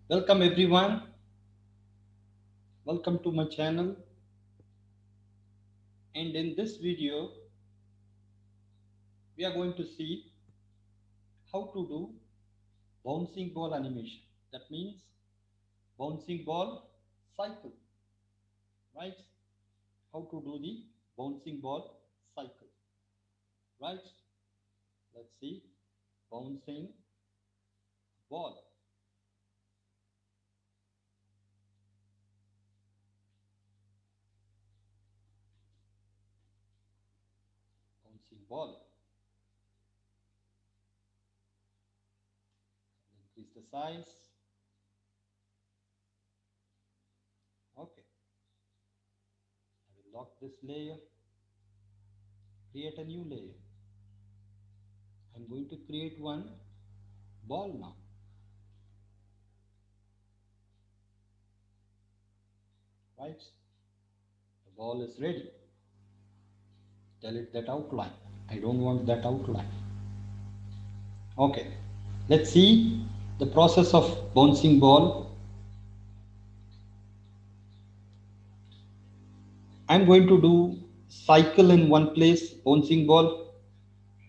Welcome everyone. Welcome to my channel. And in this video, we are going to see how to do bouncing ball animation. That means bouncing ball cycle, right? How to do the bouncing ball cycle, right? Let's see bouncing ball. Bouncing ball. Increase the size. Okay. I will lock this layer. Create a new layer. I'm going to create one ball now. Right? The ball is ready. Delete that outline. I don't want that outline. Okay. Let's see the process of bouncing ball. I'm going to do cycle in one place, bouncing ball.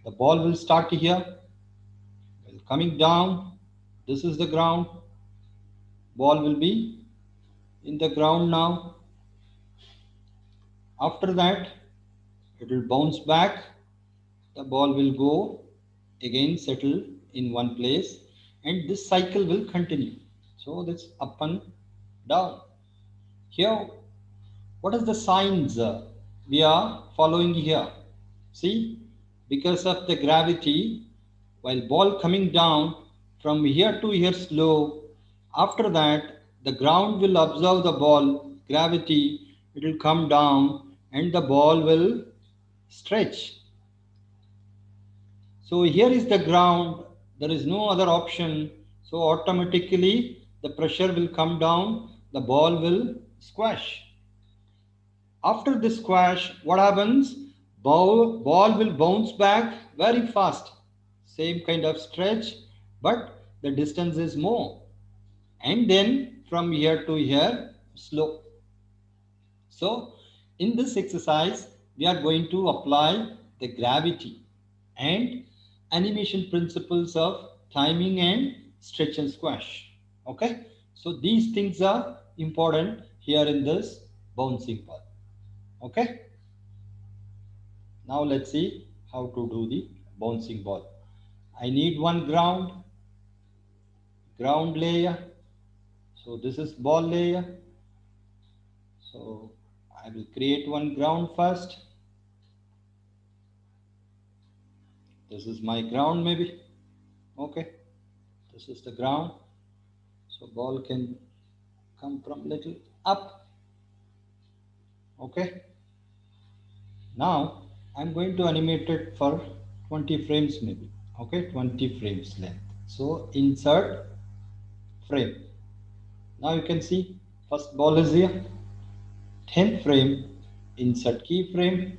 The ball will start here, will coming down. This is the ground. Ball will be in the ground now. After that, it will bounce back. The ball will go again, settle in one place, and this cycle will continue. So that's up and down. Here, what is the signs we are following here? See, because of the gravity, while ball coming down from here to here slow, after that the ground will observe the ball, gravity, it will come down and the ball will stretch. So here is the ground, there is no other option. So automatically the pressure will come down, the ball will squash. After the squash, what happens? Ball will bounce back very fast. Same kind of stretch, but the distance is more. And then from here to here, slow. So in this exercise, we are going to apply the gravity and animation principles of timing and stretch and squash. Okay. So these things are important here in this bouncing ball. Okay. Now let's see how to do the bouncing ball. I need one ground layer. So this is ball layer. So I will create one ground first. This is my ground maybe. Okay. This is the ground. So ball can come from little up. Okay. Now I'm going to animate it for 20 frames maybe. Okay, 20 frames length. So insert frame. Now you can see first ball is here. 10th frame, insert keyframe,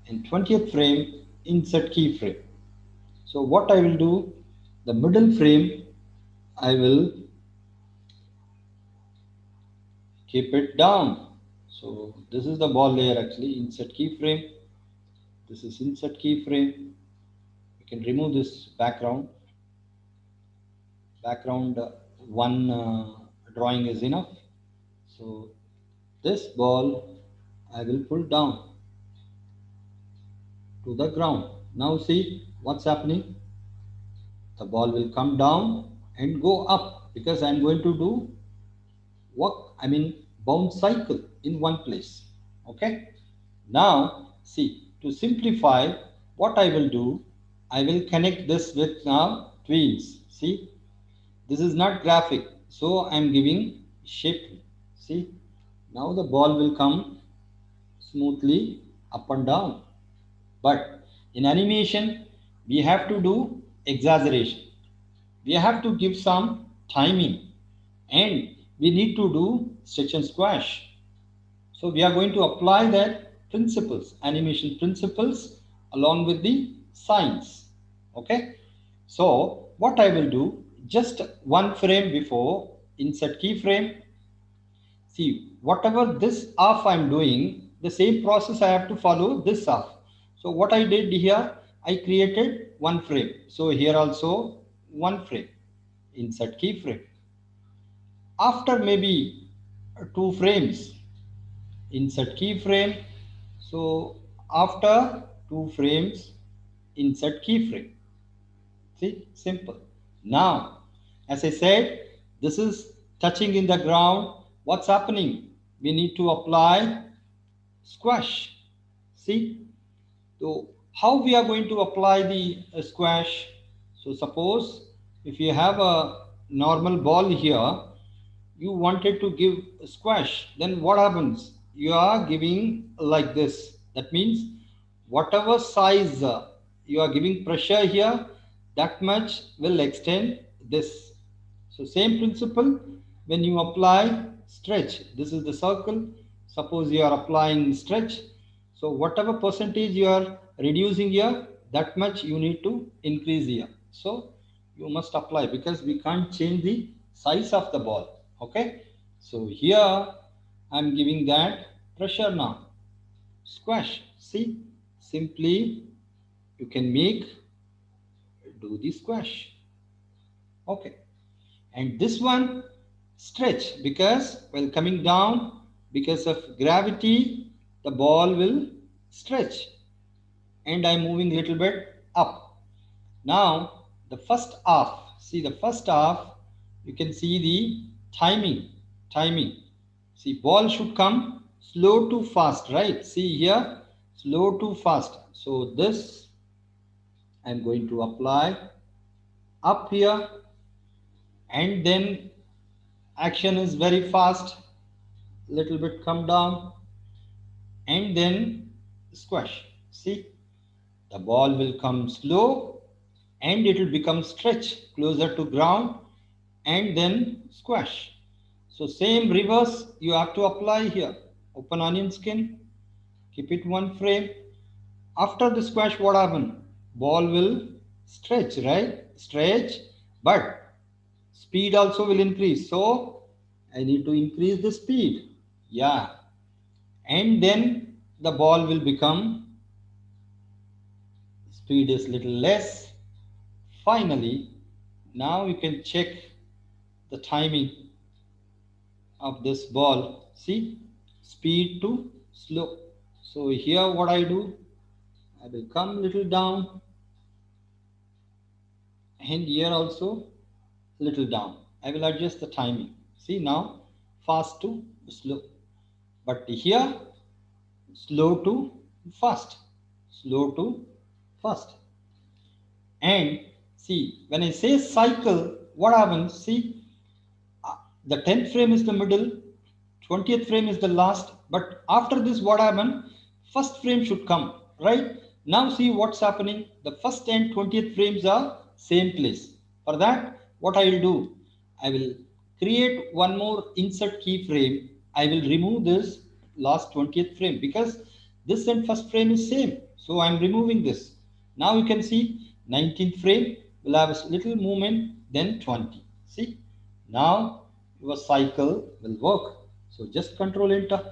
and 20th frame, insert keyframe. So what I will do, the middle frame, I will keep it down. So this is the ball layer actually, insert keyframe. This is insert keyframe. You can remove this background. Background one drawing is enough. So this ball I will pull down to the ground. Now see what's happening. The ball will come down and go up because I'm going to do bounce cycle in one place. Okay. Now see, to simplify, what I will do, I will connect this with now twins. See, this is not graphic, so I'm giving shape. See, now the ball will come smoothly up and down. But in animation, we have to do exaggeration. We have to give some timing and we need to do stretch and squash. So we are going to apply that principles, animation principles along with the signs. Okay. So what I will do, just one frame before, insert keyframe. See, whatever this off I'm doing, the same process I have to follow this off. So what I did here, I created one frame. So here also one frame, insert keyframe. After maybe two frames, insert keyframe. So after two frames, insert keyframe. See, simple. Now, as I said, this is touching in the ground. What's happening? We need to apply squash. See, so how we are going to apply the squash? So suppose if you have a normal ball here, you wanted to give a squash, then what happens? You are giving like this. That means whatever size you are giving pressure here, that much will extend this. So same principle when you apply stretch. This is the circle. Suppose you are applying stretch. So whatever percentage you are reducing here, that much you need to increase here. So you must apply because we can't change the size of the ball. Okay. So here I'm giving that pressure now. Squash. See, simply you can do the squash. Okay. And this one stretch because while coming down because of gravity the ball will stretch and I'm moving little bit up. Now the first half, see the first half, you can see the timing. See, ball should come slow to fast, right? See here, slow to fast. So this I'm going to apply up here, and then action is very fast, little bit come down, and then squash. See, the ball will come slow and it will become stretch closer to ground and then squash. So same reverse you have to apply here. Open onion skin, keep it one frame. After the squash, what happen? Ball will stretch, right? Stretch, but speed also will increase. So I need to increase the speed. Yeah. And then the ball will become speed is little less. Finally, now you can check the timing of this ball. See, speed to slow. So here what I do, I will come little down and here also little down. I will adjust the timing. See now fast to slow. But here slow to fast. Slow to fast. And see, when I say cycle, what happens? See, the 10th frame is the middle, 20th frame is the last, but after this, what happened? First frame should come, right? Now, see what's happening. The first and 20th frames are same place. For that, what I will do? I will create one more insert keyframe. I will remove this last 20th frame because this and first frame is same. So I'm removing this. Now you can see 19th frame will have a little movement, then 20. See, now your cycle will work. So just control enter.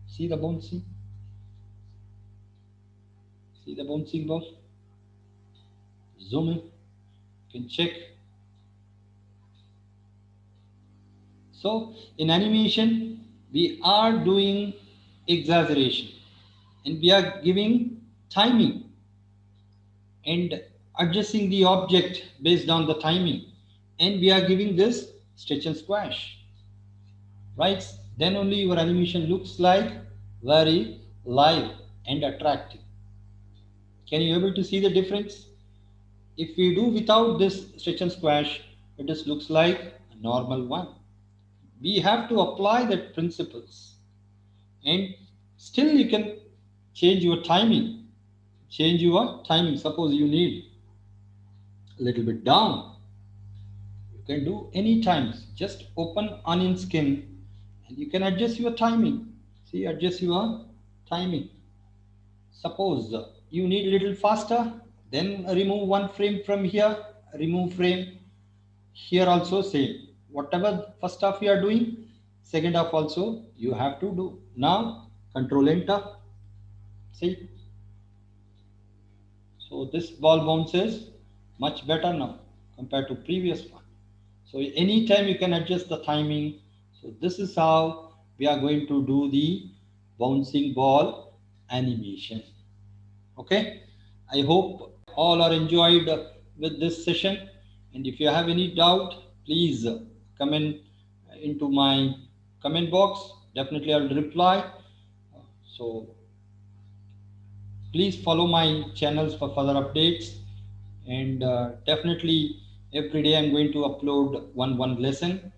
See the bouncing. See the bouncing ball. Zoom in. You can check. So in animation, we are doing exaggeration and we are giving timing and adjusting the object based on the timing, and we are giving this stretch and squash, right? Then only your animation looks like very live and attractive. Can you able to see the difference? If we do without this stretch and squash, it just looks like a normal one. We have to apply that principles, and still you can change your timing. Change your timing. Suppose you need a little bit down, you can do any times. Just open onion skin and you can adjust your timing. See, adjust your timing. Suppose you need a little faster, then remove one frame from here, remove frame. Here also same. Whatever first half you are doing, second half also you have to do. Now control enter. See, so this ball bounces much better now compared to previous one. So anytime you can adjust the timing. So this is how we are going to do the bouncing ball animation. Okay. I hope all are enjoyed with this session. And if you have any doubt, please comment into my comment box. Definitely I'll reply. So please follow my channels for further updates. And definitely every day I'm going to upload one lesson.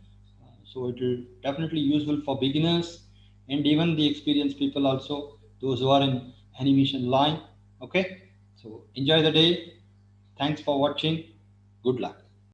So it will definitely useful for beginners and even the experienced people also, those who are in animation line. Okay. So enjoy the day. Thanks for watching. Good luck.